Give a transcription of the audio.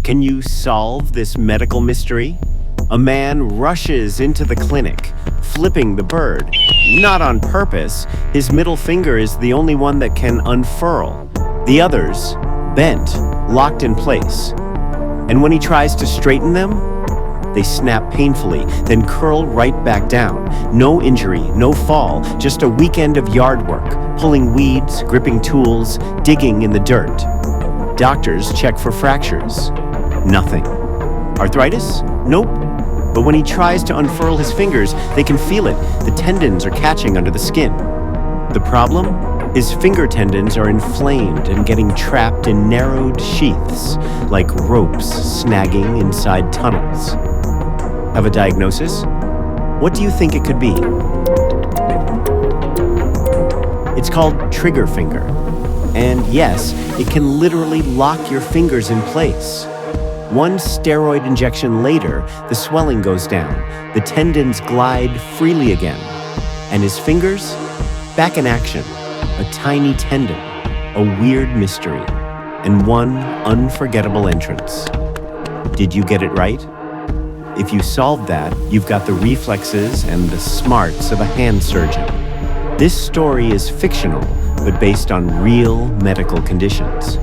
Can you solve this medical mystery? A man rushes into the clinic, flipping the bird. Not on purpose, his middle finger is the only one that can unfurl. The others, bent, locked in place. And when he tries to straighten them, they snap painfully, then curl right back down. No injury, no fall, just a weekend of yard work, pulling weeds, gripping tools, digging in the dirt. Doctors check for fractures. Nothing. Arthritis? Nope. But when he tries to unfurl his fingers, they can feel it. The tendons are catching under the skin. The problem? His finger tendons are inflamed and getting trapped in narrowed sheaths, like ropes snagging inside tunnels. Have a diagnosis? What do you think it could be? It's called trigger finger. And yes, it can literally lock your fingers in place. One steroid injection later, the swelling goes down, the tendons glide freely again, and his fingers, back in action, a tiny tendon, a weird mystery, and one unforgettable entrance. Did you get it right? If you solved that, you've got the reflexes and the smarts of a hand surgeon. This story is fictional, but based on real medical conditions.